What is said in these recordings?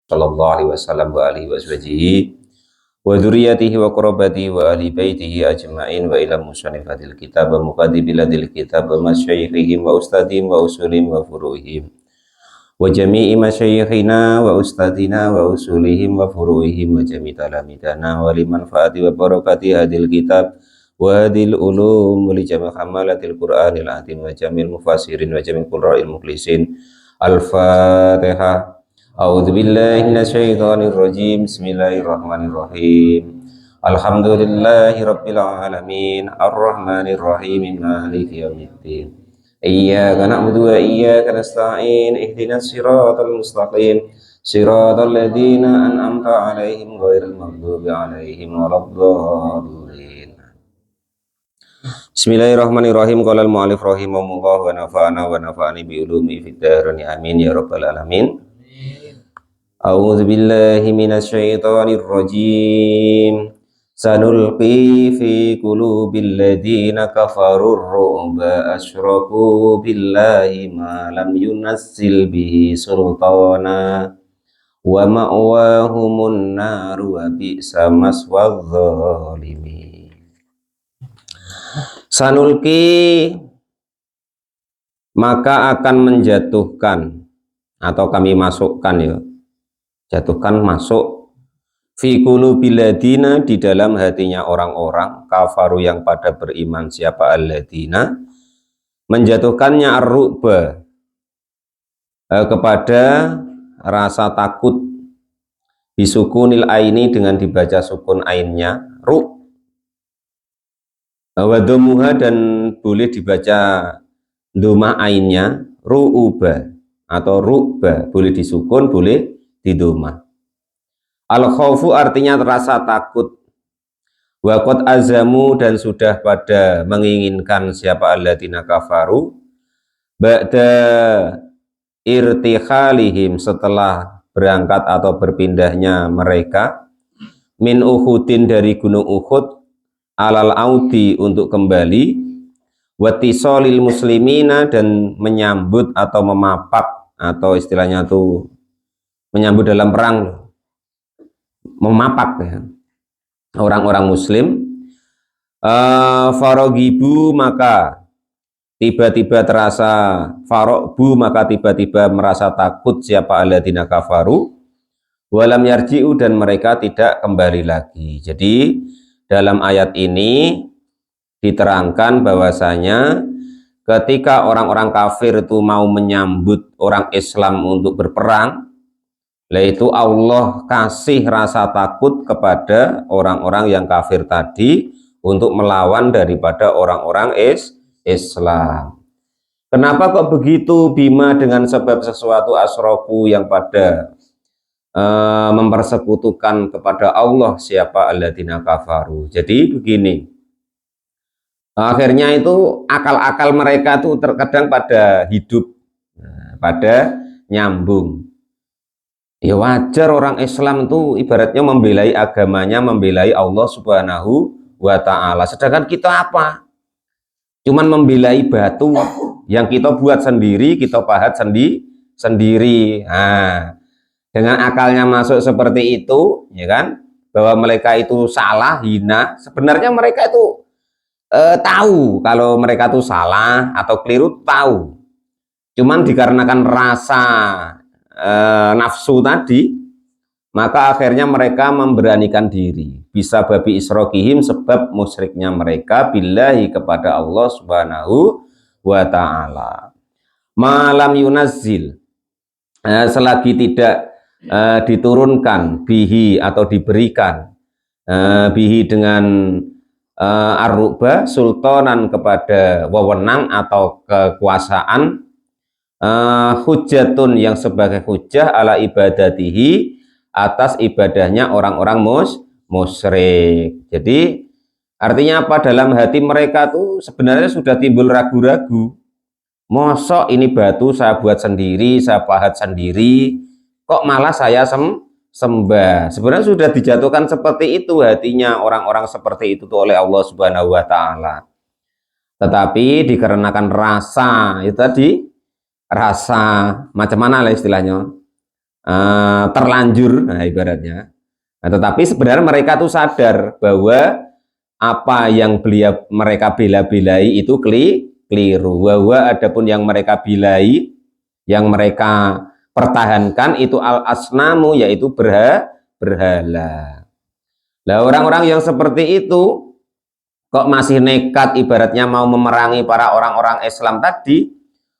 sallallahu alaihi wasallam wa alihi washabihi wa dzurriyyatihi wa qurabatihi wa ahli baitihi ajma'in wa ila musannifatil kitab wa muqaddibiladil kitab wa masyayikhihim wa ustadihim wa usulihim wa furu'ihim wa jami'i masyayikhina wa ustadina wa usulihim wa furu'ihim wa jami'i talamidana wa liman fa'ati wa barakati hadil kitab wa hadil ulum wa li jami' hamalatil qur'anil azim wa jami'il mufassirin wa jami'il qurra'il mukhlisin. Al-Fatihah. A'udzu billahi minasyaitonir rajim. Bismillahirrahmanirrahim. Alhamdulillahi rabbil alamin. Arrahmanir rahim. Maliki yaumiddin. Iyyaka na'budu wa iyyaka nasta'in. Ihdinas siratal mustaqim. Siratal ladzina an'amta 'alaihim ghairil maghdubi 'alaihim waladdallin. Bismillahirrahmanirrahim. Qala al-mu'allif rahimahullah wa nafa'ana wa nafa'ani bi ulumi fid dharain amin ya rabbal alamin. A'udzu billahi minasyaitonir rajim. Sanulqi fi qulubil ladzina kafarur ru'ba asyraku billahi ma lam yunazzil bihi sultana wa ma'wahumun nar wa bi'sa maswadh dzalimin. Sanulki, maka akan menjatuhkan atau kami masukkan ya, jatuhkan masuk fi qulubil ladina, di dalam hatinya orang-orang kafaru yang pada beriman. Siapa alladina? Menjatuhkannya ar-ru'ba, kepada rasa takut, bisukunil aini, dengan dibaca sukun ainnya ru', wadomuha, dan boleh dibaca doma ainnya ru'uba atau ru'ba, boleh disukun boleh didoma. Al khaufu artinya rasa takut. Waqad azamu, dan sudah pada menginginkan siapa alladzina kafaru ba'da irtikhalihim, setelah berangkat atau berpindahnya mereka min Uhudin, dari gunung Uhud, alal audi, untuk kembali, watisolil muslimina, dan menyambut atau memapak, atau istilahnya tuh menyambut dalam perang, memapak ya, orang-orang muslim. Farogibu, maka tiba-tiba terasa, farobu, maka tiba-tiba merasa takut siapa alladzina kafaru, walam yarji'u, dan mereka tidak kembali lagi. Jadi dalam ayat ini diterangkan bahwasanya ketika orang-orang kafir itu mau menyambut orang Islam untuk berperang, yaitu Allah kasih rasa takut kepada orang-orang yang kafir tadi untuk melawan daripada orang-orang Islam. Kenapa kok begitu? Bima, dengan sebab sesuatu asroku, yang pada mempersekutukan kepada Allah siapa alladzina kafaru. Jadi begini, akhirnya itu akal-akal mereka tuh terkadang pada hidup, pada nyambung. Ya wajar, orang Islam tuh ibaratnya membelai agamanya, membelai Allah subhanahu wa ta'ala. Sedangkan kita apa? Cuman membelai batu yang kita buat sendiri, kita pahat sendiri. Nah, dengan akalnya masuk seperti itu, ya kan, bahwa mereka itu salah, hina. Sebenarnya mereka itu tahu kalau mereka itu salah atau keliru, tahu. Cuman dikarenakan rasa nafsu tadi, maka akhirnya mereka memberanikan diri. Bisa babi isrokihim, sebab musyriknya mereka billahi, kepada Allah subhanahu wa ta'ala. Malam yunazzil, selagi tidak diturunkan, bihi, atau diberikan bihi, dengan ar-ru'ba, sultanan, kepada wewenang atau kekuasaan, hujatun, yang sebagai hujah, ala ibadatihi, atas ibadahnya orang-orang musyrik. Jadi artinya apa? Dalam hati mereka tuh sebenarnya sudah timbul ragu-ragu. Mosok ini batu saya buat sendiri, saya pahat sendiri, kok malah saya sembah. Sebenarnya sudah dijatuhkan seperti itu hatinya orang-orang seperti itu tuh oleh Allah subhanahu wa ta'ala. Tetapi dikarenakan rasa itu tadi, rasa macam mana lah istilahnya, terlanjur, nah ibaratnya. Nah, tetapi sebenarnya mereka tuh sadar bahwa apa yang mereka bela-belai itu keliru. Bahwa adapun yang mereka bilai, yang mereka pertahankan itu al-asnamu, yaitu berhala. Nah, orang-orang yang seperti itu kok masih nekat ibaratnya mau memerangi para orang-orang Islam tadi,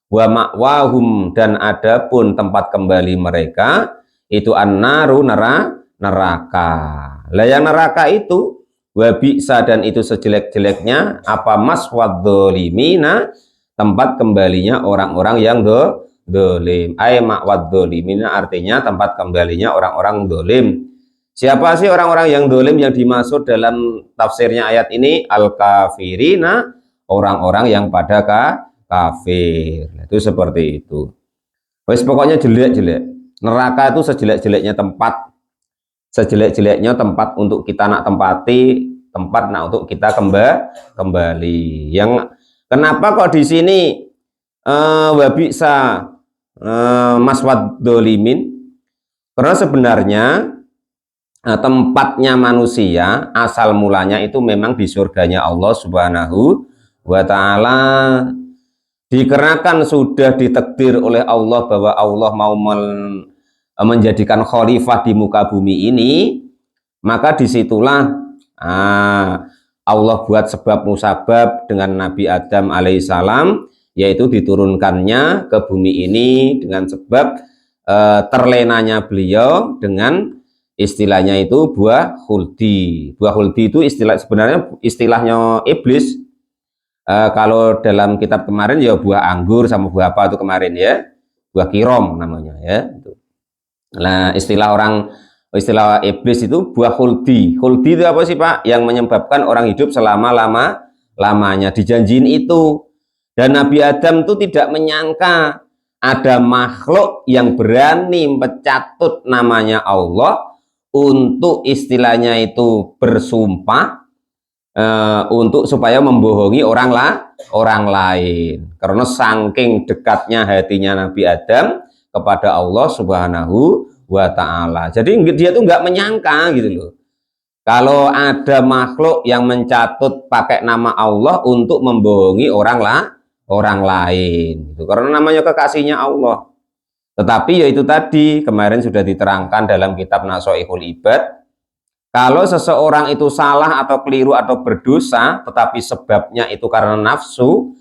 wa ma'wahum, dan adapun tempat kembali mereka itu an-naru, neraka. Lah yang neraka itu wa bi'sa, dan itu sejelek-jeleknya apa maswadzolimina, tempat kembalinya orang-orang yang dolim. Ay ma'wadzolimina, artinya tempat kembalinya orang-orang dolim. Siapa sih orang-orang yang dolim yang dimaksud dalam tafsirnya ayat ini? Al-kafirina, orang-orang yang pada kafir. Itu seperti itu. Wes pokoknya jelek-jelek. Neraka itu sejelek-jeleknya tempat, sejelek-jeleknya tempat untuk kita nak tempati, tempat nak untuk kita kembali. Yang kenapa kok di sini wabisa maswad dolimin? Karena sebenarnya tempatnya manusia asal mulanya itu memang di surganya Allah Subhanahu wa Ta'ala. Dikarenakan sudah ditakdir oleh Allah bahwa Allah mau menjadikan khalifah di muka bumi ini, maka disitulah Allah buat sebab musabab dengan Nabi Adam alaihissalam, yaitu diturunkannya ke bumi ini dengan sebab terlenanya beliau dengan istilahnya itu buah khuldi. Buah khuldi itu sebenarnya istilahnya iblis. Kalau dalam kitab kemarin ya buah anggur sama buah apa itu kemarin ya, buah kirom namanya ya. Nah, istilah iblis itu buah khuldi. Khuldi itu apa sih Pak? Yang menyebabkan orang hidup selama-lamanya, dijanjiin itu. Dan Nabi Adam itu tidak menyangka ada makhluk yang berani mencatut namanya Allah untuk istilahnya itu bersumpah, untuk supaya membohongi orang lain. Karena saking dekatnya hatinya Nabi Adam kepada Allah Subhanahu wa Ta'ala. Jadi dia tuh nggak menyangka gitu loh, kalau ada makhluk yang mencatut pakai nama Allah untuk membohongi orang lain gitu. Karena namanya kekasihnya Allah. Tetapi yaitu tadi kemarin sudah diterangkan dalam kitab Nasha'ihul Ibad, kalau seseorang itu salah atau keliru atau berdosa tetapi sebabnya itu karena nafsu,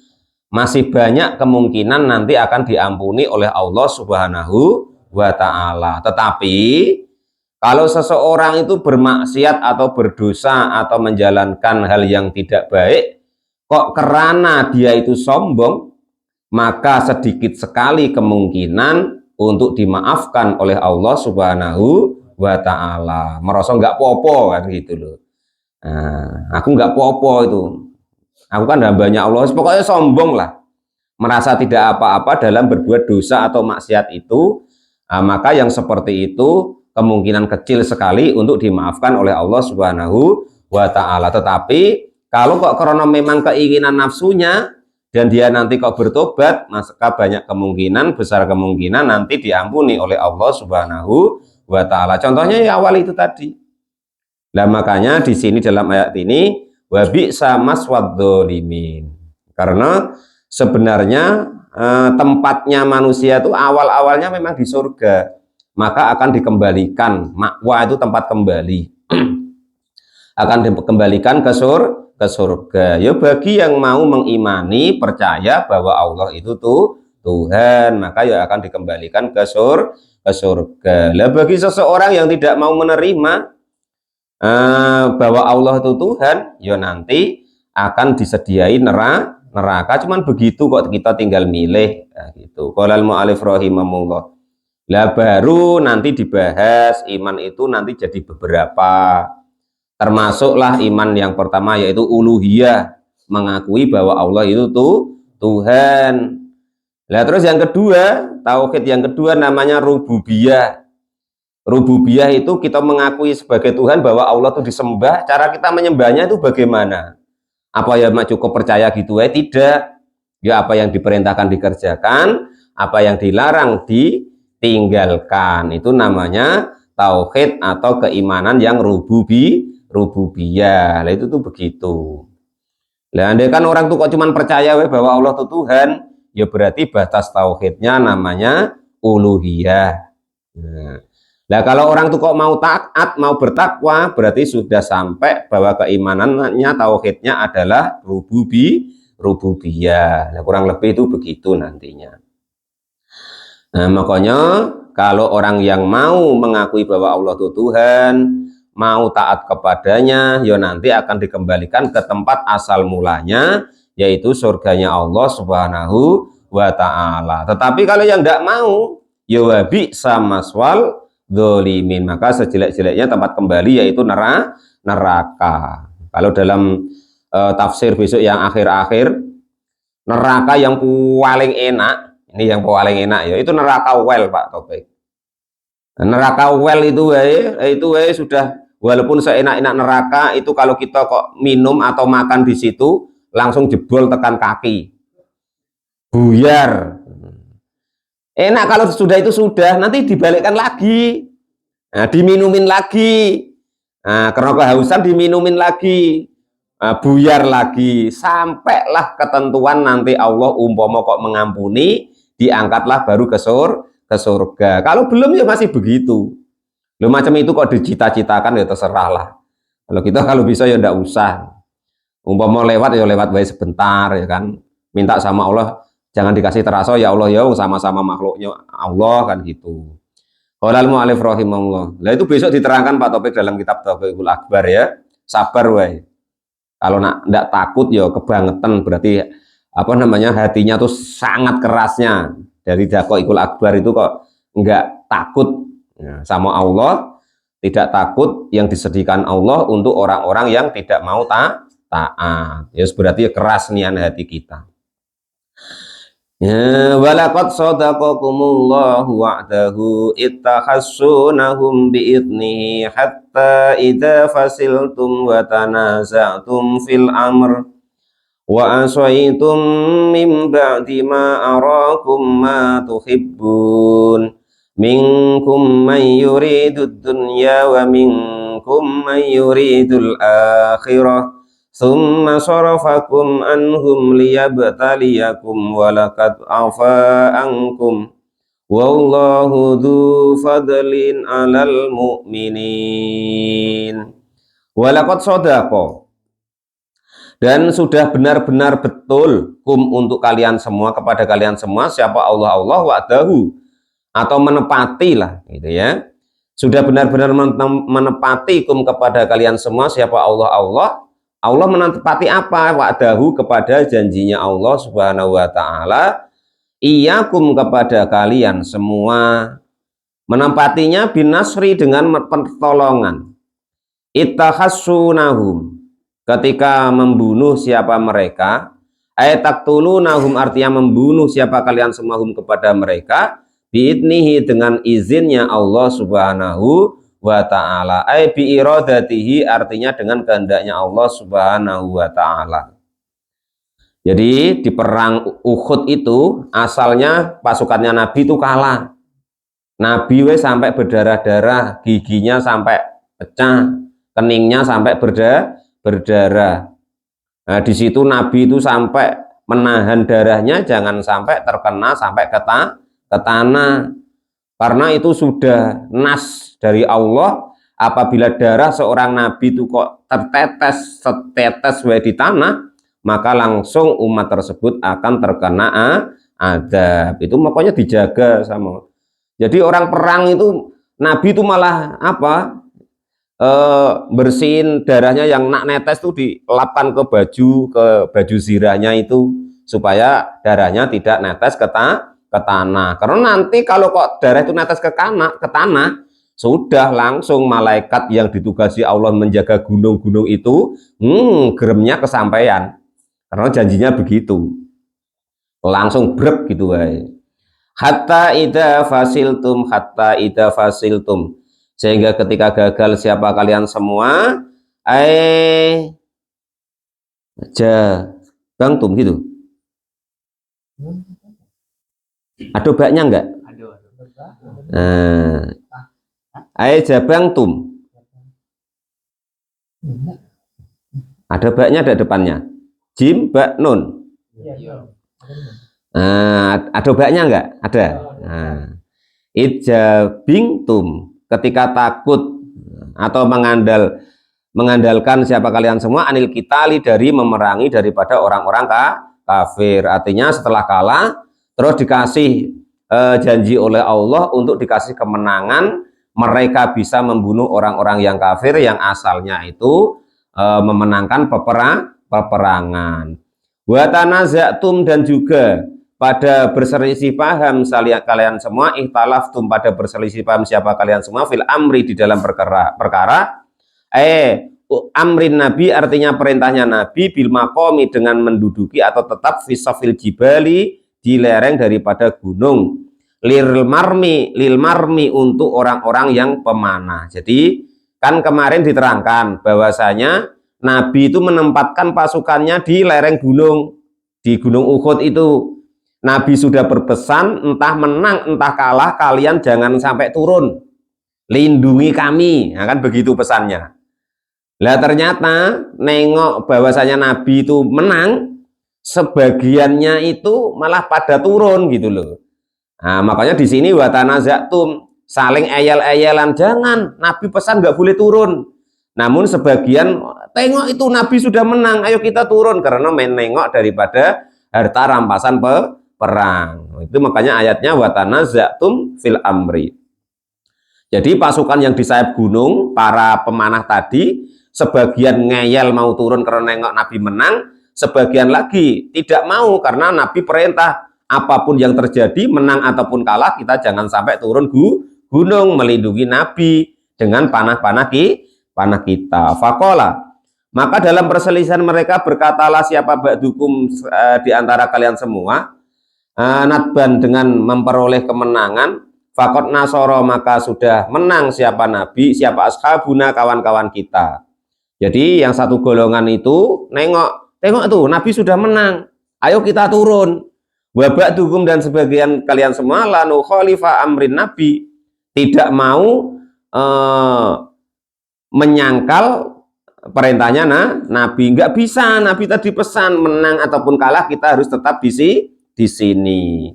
masih banyak kemungkinan nanti akan diampuni oleh Allah Subhanahu wa Ta'ala. Tetapi kalau seseorang itu bermaksiat atau berdosa atau menjalankan hal yang tidak baik, kok karena dia itu sombong, maka sedikit sekali kemungkinan untuk dimaafkan oleh Allah Subhanahu wa Ta'ala. Merasa nggak popo kan gitu loh. Nah, aku nggak popo itu, aku kan hambanya Allah, pokoknya sombong lah, merasa tidak apa-apa dalam berbuat dosa atau maksiat itu. Nah, maka yang seperti itu kemungkinan kecil sekali untuk dimaafkan oleh Allah Subhanahu wa Ta'ala. Tetapi kalau kok karena memang keinginan nafsunya dan dia nanti kok bertobat, maka banyak kemungkinan, besar kemungkinan nanti diampuni oleh Allah Subhanahu wa Ta'ala. Contohnya ya awal itu tadi. Nah, makanya di sini dalam ayat ini wa bi'sa maswadzolimin. Karena sebenarnya tempatnya manusia itu awal-awalnya memang di surga, maka akan dikembalikan. Makwa itu tempat kembali. Akan dikembalikan ke surga. Ya bagi yang mau mengimani, percaya bahwa Allah itu tuh Tuhan, maka ya akan dikembalikan ke surga. Lah bagi seseorang yang tidak mau menerima bahwa Allah itu Tuhan, ya nanti akan disediai neraka. Cuman begitu kok, kita tinggal milih. Nah, gitu. Qalal mu'alif rahimahullah. Lah baru nanti dibahas iman itu nanti jadi beberapa. Termasuklah iman yang pertama yaitu uluhiyah, mengakui bahwa Allah itu tuh Tuhan. Lah terus yang kedua, tauhid yang kedua namanya rububiyah. Rububiyah itu kita mengakui sebagai Tuhan bahwa Allah itu disembah. Cara kita menyembahnya itu bagaimana? Apa ya cukup percaya gitu tidak? Ya apa yang diperintahkan dikerjakan, apa yang dilarang tinggalkan. Itu namanya tauhid atau keimanan yang rububiyah. Lah itu tuh begitu. Lah andai kan orang tuh kok cuman percaya bahwa Allah itu Tuhan, ya berarti batas tauhidnya namanya uluhiyah. Nah, kalau orang tuh kok mau taat, mau bertakwa, berarti sudah sampai bahwa keimanannya, tauhidnya adalah rububiyah. Nah, kurang lebih itu begitu nantinya. Nah, makanya kalau orang yang mau mengakui bahwa Allah itu Tuhan, mau taat kepadanya, ya nanti akan dikembalikan ke tempat asal mulanya, yaitu surganya Allah Subhanahu wa Ta'ala. Tetapi kalau yang tidak mau, ya wabi sama swal dzalimin, maka sejelek-jeleknya tempat kembali yaitu neraka. Kalau dalam tafsir besok yang akhir-akhir, neraka yang paling enak, ini yang paling enak ya, itu neraka well Pak Taufik. Neraka well itu sudah, walaupun seenak-enak neraka itu, kalau kita kok minum atau makan di situ langsung jebol tekan kaki, buyar. Enak kalau sudah itu sudah, nanti dibalikkan lagi, nah, diminumin lagi, nah, karena kehausan diminumin lagi, nah, buyar lagi, sampailah ketentuan nanti Allah umpama kok mengampuni, diangkatlah baru ke surga. Kalau belum ya masih begitu. Lo macam itu kok dicita-citakan ya terserahlah. Kalau kita kalau bisa ya ndak usah. Umpama lewat ya lewat baik sebentar ya kan. Minta sama Allah jangan dikasih terasa ya Allah ya, sama-sama makhluknya Allah kan gitu. Qolal mu'alif rahimahullah. Lah itu besok diterangkan Pak Topik dalam kitab Tauhidul Akbar ya. Sabar wae. Kalau ndak takut ya kebangetan, berarti apa namanya, hatinya tuh sangat kerasnya. Dari Daqaiqul Akbar itu kok enggak takut ya, sama Allah, tidak takut yang disediakan Allah untuk orang-orang yang tidak mau taat. Ya berarti keras niat hati kita. Ya, walaqad sadaqakumullahu wa'dahu ittakhassunahum bi'idnihi hatta idza fasiltum wa tanaza'tum fil amr wa asaitum min ba'di ma arakum ma tuhibbun minkum man yuridud dunya wa minkum man yuridul akhirah thumma sarafakum anhum liyabtaliyakum walaqad afa ankum wallahu dzu fadlin 'alal mu'minin. Walaqad shadaqa, dan sudah benar-benar betul untuk kalian semua, kepada kalian semua, siapa Allah wa'dahu, atau menepatilah gitu ya, sudah benar-benar menepati kepada kalian semua siapa Allah menepati apa? Wa'dahu, kepada janjinya Allah Subhanahu wa Ta'ala, iyakum, kepada kalian semua, menempatinya binasri, dengan pertolongan, ittakhassunahum, ketika membunuh siapa mereka, ayataktulunahum, artinya membunuh siapa kalian semua, hum, kepada mereka, biidnihi, dengan izinnya Allah Subhanahu wa Ta'ala, ay biiradatihi, artinya dengan kehendaknya Allah Subhanahu wa Ta'ala. Jadi di perang Uhud itu asalnya pasukannya Nabi itu kalah. Nabi sampai berdarah-darah, giginya sampai pecah, keningnya sampai berdarah. Nah, di situ Nabi itu sampai menahan darahnya jangan sampai terkena sampai ke tanah. Karena itu sudah nas dari Allah, apabila darah seorang nabi itu kok tertetes setetes di tanah, maka langsung umat tersebut akan terkena azab. Itu makanya dijaga sama. Jadi orang perang itu, nabi itu malah apa? Bersihin darahnya yang nak netes itu dilapkan ke baju zirahnya itu, supaya darahnya tidak netes ke tanah. Karena nanti kalau kok darah itu netes ke tanah, sudah langsung malaikat yang ditugasi Allah menjaga gunung-gunung itu, geremnya kesampaian. Karena janjinya begitu. Langsung brek gitu wae. Hatta idza fasiltum, sehingga ketika gagal siapa kalian semua, bangtum gitu. Ada baknya enggak? Ai jabangtum. Ada baknya, ada depannya. Jim, bak, nun. Ada baknya enggak? Ada. Ijabingtum, ketika takut atau mengandalkan siapa kalian semua anil kitali, dari memerangi daripada orang-orang kafir. Artinya setelah kalah terus dikasih janji oleh Allah untuk dikasih kemenangan, mereka bisa membunuh orang-orang yang kafir yang asalnya itu memenangkan peperangan. Wa tanazatum, dan juga pada berselisih paham kalian semua, ihtalaftum, pada berselisih paham siapa kalian semua, fil amri, di dalam perkara amrin nabi, artinya perintahnya nabi, bil maqami, dengan menduduki atau tetap fisafil jibali, di lereng daripada gunung, lil marmi, untuk orang-orang yang pemanah. Jadi kan kemarin diterangkan bahwasanya nabi itu menempatkan pasukannya di lereng gunung, di gunung Uhud itu. Nabi sudah berpesan, entah menang entah kalah, kalian jangan sampai turun, lindungi kami. Nah, kan begitu pesannya. Lah ternyata nengok bahwasanya Nabi itu menang, sebagiannya itu malah pada turun gitu loh. Nah, makanya di sini watanazatum, saling eyel-eyelan, jangan, Nabi pesan nggak boleh turun. Namun sebagian tengok itu Nabi sudah menang, ayo kita turun, karena menengok daripada harta rampasan perang. Itu makanya ayatnya watanazatum fil amri. Jadi pasukan yang di sayap gunung, para pemanah tadi, sebagian ngeyel mau turun karena nengok Nabi menang, sebagian lagi tidak mau karena Nabi perintah apapun yang terjadi, menang ataupun kalah, kita jangan sampai turun gunung, melindungi Nabi dengan panah-panah kita. Fakola, maka dalam perselisihan mereka berkatalah siapa ba'dukum, di antara kalian semua, nadban, dengan memperoleh kemenangan, fakot nasoro, maka sudah menang siapa Nabi, siapa ashabuna, kawan-kawan kita. Jadi yang satu golongan itu tengok tuh Nabi sudah menang, ayo kita turun. Wabak dukum, dan sebagian kalian semua, lanu khalifah amrin nabi, tidak mau menyangkal perintahnya Nabi. Nggak bisa, Nabi tadi pesan menang ataupun kalah kita harus tetap di sini.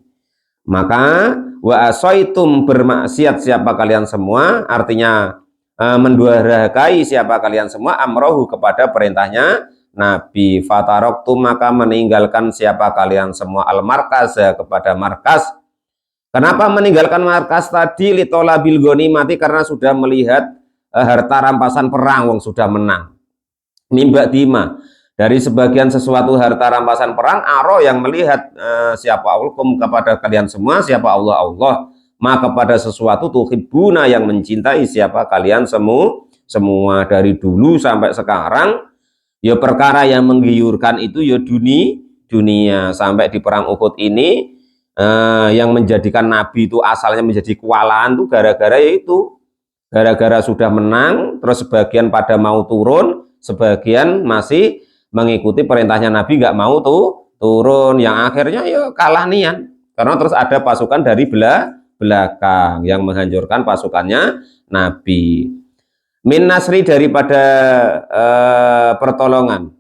Maka wa asaitum, bermaksiat siapa kalian semua, artinya mendurhakai siapa kalian semua, amrohu, kepada perintahnya Nabi. Fataroktum, maka meninggalkan siapa kalian semua, al-markaz, kepada markas. Kenapa meninggalkan markas tadi? Litolabil ghanimati, karena sudah melihat harta rampasan perang, wong sudah menang. Mimba dima, dari sebagian sesuatu harta rampasan perang, aro, yang melihat siapa Allah, kepada kalian semua, siapa Allah, maka kepada sesuatu tuhibuna, yang mencintai siapa kalian semua. Dari dulu sampai sekarang ya perkara yang menggiurkan itu ya dunia. Sampai di perang Uhud ini yang menjadikan Nabi itu asalnya menjadi kewalahan tuh gara-gara sudah menang, terus sebagian pada mau turun, sebagian masih mengikuti perintahnya Nabi, nggak mau turun, yang akhirnya ya kalah nian, karena terus ada pasukan dari belakang yang menghancurkan pasukannya Nabi. Min nasri, daripada pertolongan.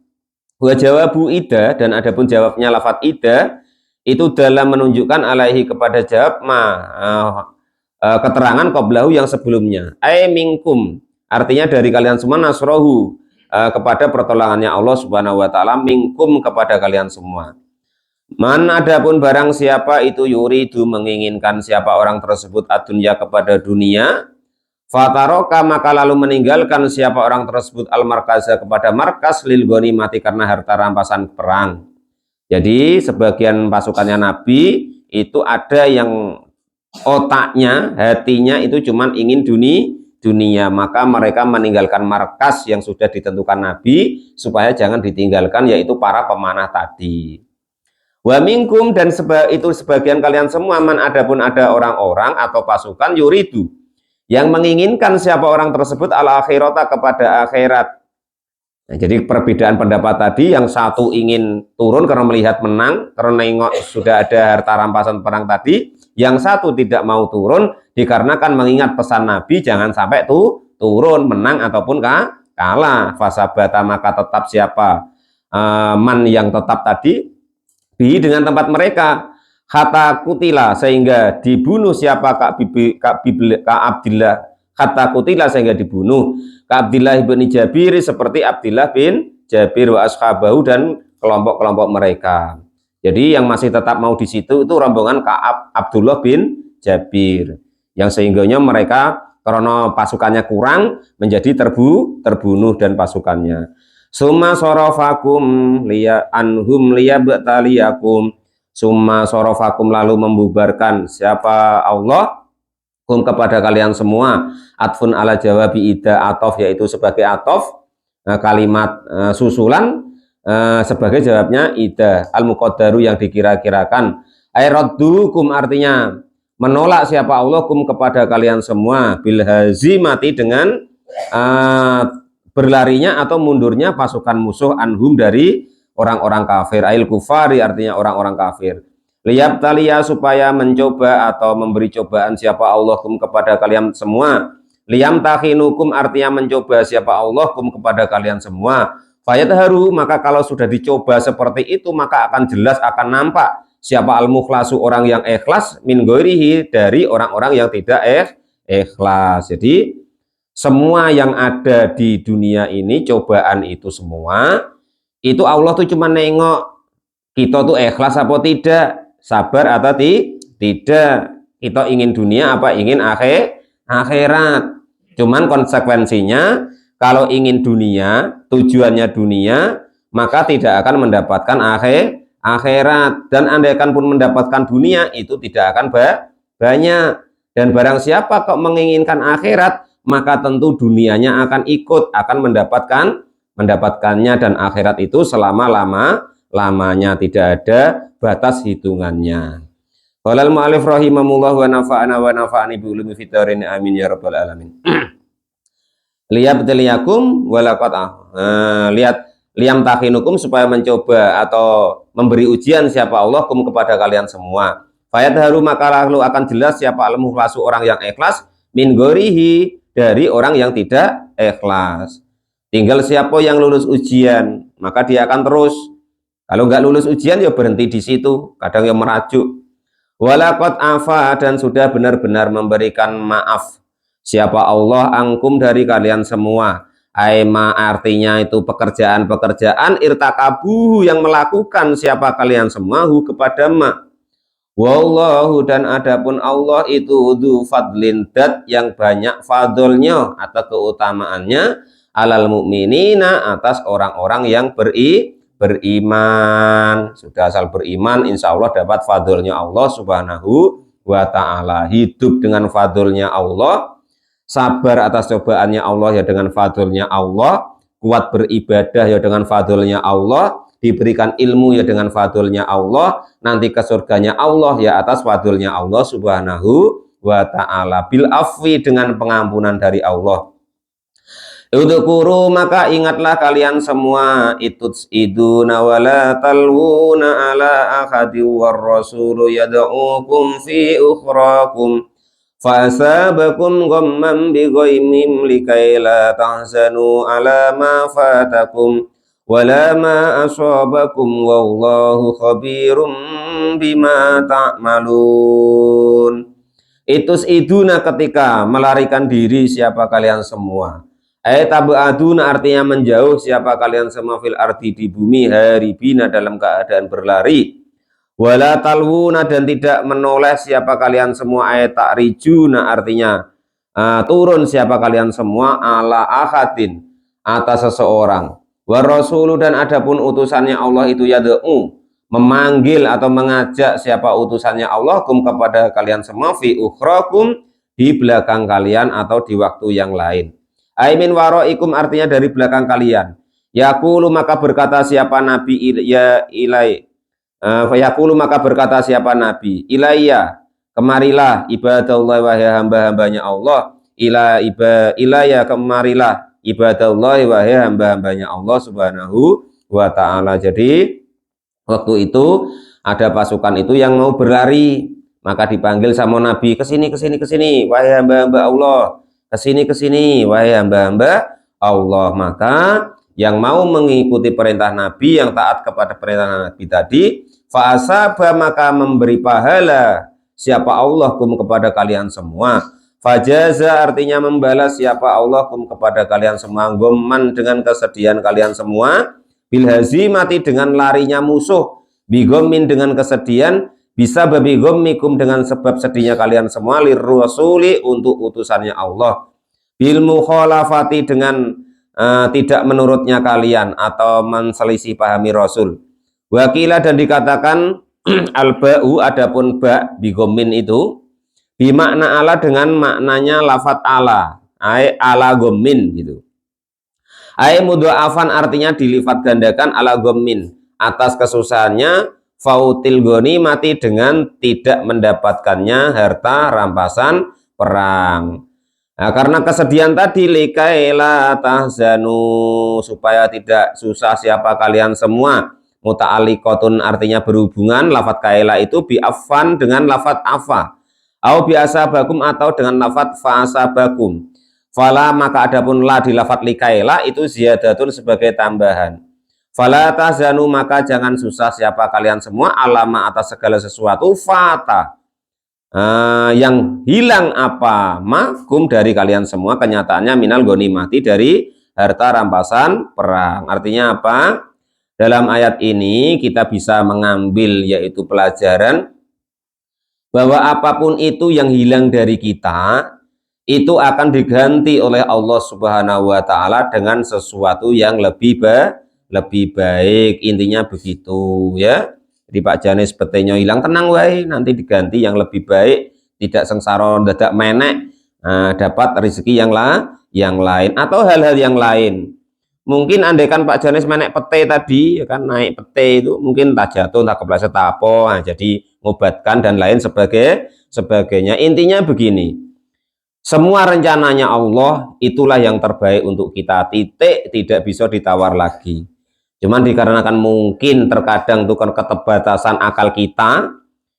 Wa jawabu ida, dan adapun jawabnya lafat ida itu dalam menunjukkan alaihi, kepada jawab keterangan qablahu, yang sebelumnya. Ai minkum, artinya dari kalian semua, nasrohu, kepada pertolongannya Allah Subhanahu wa taala, minkum, kepada kalian semua. Man, adapun barang siapa itu yuridu, menginginkan siapa orang tersebut, adunya, kepada dunia, fataroka, maka lalu meninggalkan siapa orang tersebut, al-markaza, kepada markas, lil ghanimati, karena harta rampasan perang. Jadi sebagian pasukannya Nabi itu ada yang otaknya, hatinya itu cuman ingin dunia, maka mereka meninggalkan markas yang sudah ditentukan Nabi supaya jangan ditinggalkan, yaitu para pemanah tadi. Wa minkum, dan itu sebagian kalian semua, man, adapun ada orang-orang atau pasukan, yuridu, yang menginginkan siapa orang tersebut, al akhirata, kepada akhirat. Nah, jadi perbedaan pendapat tadi, yang satu ingin turun karena melihat menang, karena nengok sudah ada harta rampasan perang tadi, Yang satu tidak mau turun dikarenakan mengingat pesan Nabi jangan sampai turun, menang ataupun kalah. Fasabata, maka tetap siapa man yang tetap tadi dengan tempat mereka, kata kutila sehingga dibunuh siapa Kak Abdillah, kata kutila sehingga dibunuh Kak Abdillah bin Jabir seperti Abdillah bin Jabir wa ashabahu dan kelompok-kelompok mereka. Jadi yang masih tetap mau di situ itu rombongan Ka'ab Abdullah bin Jabir, yang sehingganya mereka karena pasukannya kurang menjadi terbunuh dan pasukannya. Summa sorofakum liya anhum liyabtaliyakum. Summa sorofakum, lalu membubarkan siapa Allah kum kepada kalian semua. Atfun ala jawabi ida, atof yaitu sebagai atof, kalimat susulan sebagai jawabnya ida, al muqaddaru yang dikira-kirakan. Airaddukum artinya menolak siapa Allah kum kepada kalian semua, bil hazimati dengan berlarinya atau mundurnya pasukan musuh anhum dari orang-orang kafir. Ail kufari artinya orang-orang kafir. Liyabtaliya supaya mencoba atau memberi cobaan siapa Allah kum kepada kalian semua. Liyam takhinukum artinya mencoba siapa Allah kum kepada kalian semua. Fayadharu, maka kalau sudah dicoba seperti itu maka akan jelas, akan nampak siapa al-mukhlasu, orang yang ikhlas, min ghairihi, dari orang-orang yang tidak ikhlas. Jadi semua yang ada di dunia ini, cobaan itu semua, itu Allah tuh cuma nengok kita tuh ikhlas apa tidak, sabar atau tidak, kita ingin dunia apa ingin akhirat. Cuman konsekuensinya kalau ingin dunia, tujuannya dunia, maka tidak akan mendapatkan akhirat. Dan andaikan pun mendapatkan dunia, itu tidak akan banyak. Dan barang siapa kok menginginkan akhirat, maka tentu dunianya akan ikut, akan mendapatkannya, dan akhirat itu selama-lamanya, tidak ada batas hitungannya. Qala al-mu'allif rahimahullah wa nafa'ani bi ulumi fid dharain amin ya rabbal alamin. Liyabtaliyakum walaqad lihat liyam takhinukum, supaya mencoba atau memberi ujian siapa Allah kum kepada kalian semua. Fayadharu, maka lalu akan jelas siapa al-mukhlasu, orang yang ikhlas, min ghairihi, dari orang yang tidak ikhlas. Tinggal siapa yang lulus ujian, maka dia akan terus. Kalau nggak lulus ujian ya berhenti di situ, kadang yang merajuk. Walaqad afa, dan sudah benar-benar memberikan maaf siapa Allah angkum, dari kalian semua. Aima artinya itu pekerjaan-pekerjaan irtakabu, yang melakukan siapa kalian semua hu kepada ma. Wallahu, dan adapun Allah itu dzu fadlin, dat yang banyak fadlnya atau keutamaannya, alal mukminina, atas orang-orang yang beriman. Sudah asal beriman, insya Allah dapat fadlnya Allah subhanahu wa ta'ala. Hidup dengan fadlnya Allah, sabar atas cobaannya Allah ya dengan fadlnya Allah, kuat beribadah ya dengan fadlnya Allah, diberikan ilmu ya dengan fadlnya Allah, nanti ke surganya Allah ya atas fadlnya Allah subhanahu wa ta'ala. Bil afwi, dengan pengampunan dari Allah. Udhkuru, maka ingatlah kalian semua, iduna wala talwuna ala ahadi war rasulu yad'ukum fi ukhrakum fa'asabakum ghamman bi ghaimim likai la tahzanu ala ma fatakum wala ma asabakum wallahu khabirum bima ta'malun. Iduna, ketika melarikan diri siapa kalian semua. Tabaduna artinya menjauh siapa kalian semua fil ardi, di bumi, haribina dalam keadaan berlari. Wala talwuna, dan tidak menoleh siapa kalian semua. Ta'rijuna artinya turun siapa kalian semua, ala ahadin, atas seseorang. Wa rasulu, dan adapun utusannya Allah itu yad'u, memanggil atau mengajak siapa utusannya Allah kum kepada kalian semua, fi ukhrakum, di belakang kalian atau di waktu yang lain. Aimin waroikum artinya dari belakang kalian. Yaqulu, maka berkata siapa Nabi ya ilai. Yaqulu, maka berkata siapa Nabi, ilayya, kemarilah, ibadallah, wahai hamba-hambanya Allah. Ilayya, kemarilah, ibadallah, wahai hamba-hambanya Allah subhanahu wa ta'ala. Jadi waktu itu ada pasukan itu yang mau berlari maka dipanggil sama Nabi, kesini, wahai hamba-hamba Allah, kesini, wahai hamba-hamba Allah. Maka yang mau mengikuti perintah Nabi, yang taat kepada perintah Nabi tadi, fa'asaba maka memberi pahala siapa Allah kum kepada kalian semua, fajaza artinya membalas siapa Allah kum kepada kalian semua, gomman dengan kesedihan kalian semua, bilhazimati dengan larinya musuh, bigomin dengan kesedihan, bisa babi gommikum dengan sebab sedihnya kalian semua, lirrasuli untuk utusannya Allah, bil mukhalafati dengan tidak menurutnya kalian atau menselisih pahami Rasul. Wakilah dan dikatakan al-ba'u adapun ba bigomin itu bimakna ala dengan maknanya lafat ala, ai ala gomin gitu. Ai mudha'afan artinya dilipat gandakan ala gomin atas kesusahannya, fautil goni mati dengan tidak mendapatkannya harta rampasan perang. Nah, karena kesedihan tadi, likaila tahzanu supaya tidak susah siapa kalian semua, muta'alliqatun artinya berhubungan, lafat kaila itu bi'afan dengan lafat afa, au bi'asabakum atau dengan lafat fa'asabakum. Fala maka adapun la di lafat likaila itu ziyadatun sebagai tambahan. Fala tahzanu maka jangan susah siapa kalian semua, alama atas segala sesuatu, fata yang hilang apa makum dari kalian semua, kenyataannya minal ghanimati dari harta rampasan perang. Artinya apa? Dalam ayat ini kita bisa mengambil yaitu pelajaran bahwa apapun itu yang hilang dari kita itu akan diganti oleh Allah Subhanahu wa taala dengan sesuatu yang lebih baik. Intinya begitu ya. Jadi Pak Janis petenya hilang, tenang wae, nanti diganti yang lebih baik, tidak sengsara dadak menek, dapat rezeki yang lain atau hal-hal yang lain. Mungkin andaikan Pak Janis menek pete tadi ya kan, naik pete itu mungkin tak jatuh, tak kepleset apa, jadi ngobatkan dan lain sebagainya. Intinya begini, semua rencananya Allah itulah yang terbaik untuk kita, titik, tidak bisa ditawar lagi. Cuman dikarenakan mungkin terkadang itu kan keterbatasan akal kita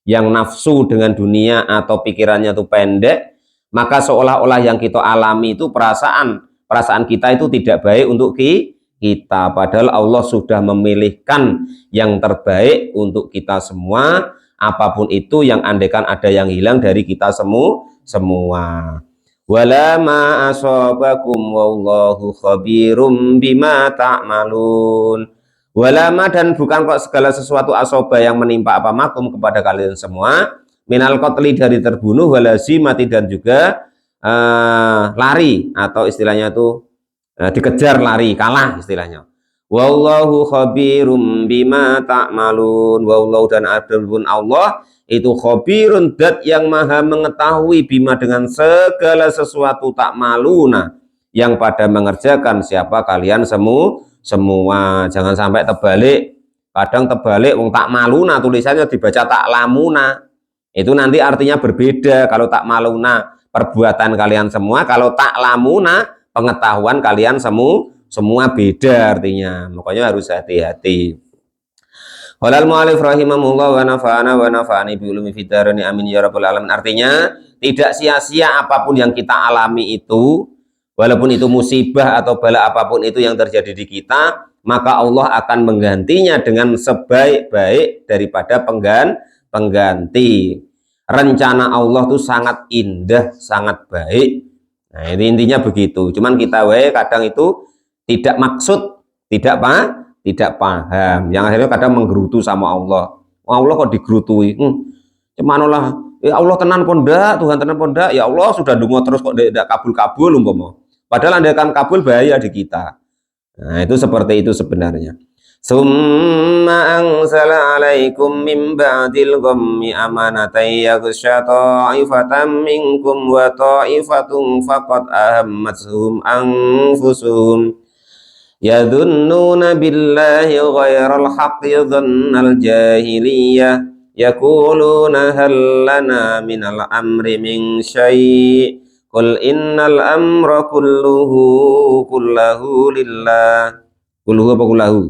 yang nafsu dengan dunia atau pikirannya itu pendek, maka seolah-olah yang kita alami itu perasaan kita itu tidak baik untuk kita, padahal Allah sudah memilihkan yang terbaik untuk kita semua, apapun itu yang andaikan ada yang hilang dari kita semua. Wala ma asabakum wallahu khabirum bima ta'malun. Walama dan bukan kok segala sesuatu asoba yang menimpa apa makum kepada kalian semua, minal qatli dari terbunuh, walazimati dan juga lari atau istilahnya itu dikejar lari, kalah istilahnya. Wallahu khabirum bima ta'malun. Wallahu dan adapun Allah itu khabirun, dat yang maha mengetahui, bima dengan segala sesuatu, ta'maluna yang pada mengerjakan siapa kalian semua. Jangan sampai terbalik, kadang terbalik, wong tak maluna tulisannya dibaca tak lamuna, itu nanti artinya berbeda. Kalau tak maluna perbuatan kalian semua, kalau tak lamuna pengetahuan kalian semua beda artinya, makanya harus hati-hati. Walal mu'alif rahimahullah wa nafa'ani bi ulumi fid darain amin ya rabbal alamin. Artinya tidak sia-sia apapun yang kita alami itu, walaupun itu musibah atau bala apapun itu yang terjadi di kita, maka Allah akan menggantinya dengan sebaik-baik daripada pengganti. Rencana Allah itu sangat indah, sangat baik. Nah, ini intinya begitu. Cuman kita kadang itu tidak maksud, tidak paham. Yang akhirnya kadang menggerutu sama Allah. Allah kok digerutui? Cuman lah, ya Allah tenan pondak, Tuhan tenan pondak, ya Allah sudah dungo terus kok tidak kabul-kabul umpama. Padahal andaikan kabul bahaya di kita. Nah, itu seperti itu sebenarnya. Summa anzala alaikum min ba'dil ghammi amanatan yaghsha ta'ifatan minkum wa ta'ifatun faqad ahammatuhum anfusuhum yadhunnuna billahi ghairal haqqi dhannal jahiliyah yaquluna hal lana minal amri min syai'. Qul innal amra kulluhu lillah. Kulluhu apa kullahu?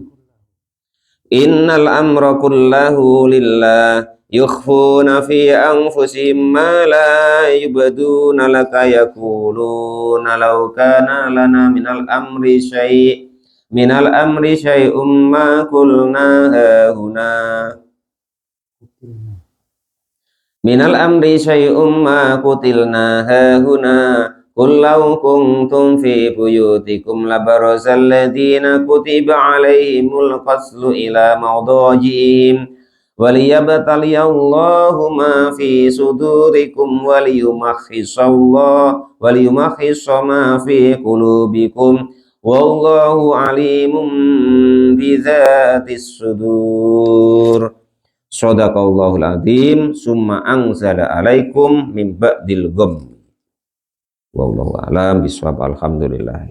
Innal amra kullahu lillah yukhfuna fi anfusihim ma la yubduna laka yaquluna law kana lana minal amri syai'um ma qulna hahuna minal amri syai'um ma qutilna hahuna qul law kuntum fi buyutikum labarazal ladina kutiba alaihimul qaslu ila mawdajihim waliyabtaliyallahu ma fi sudurikum waliyumakhissa ma fi qulubikum wallahu alimun bizatis sudur. Shadaqallahul adzim. Summa anzala alaikum min ba'dil gham. Wallahu a'lam bishawab. Alhamdulillah.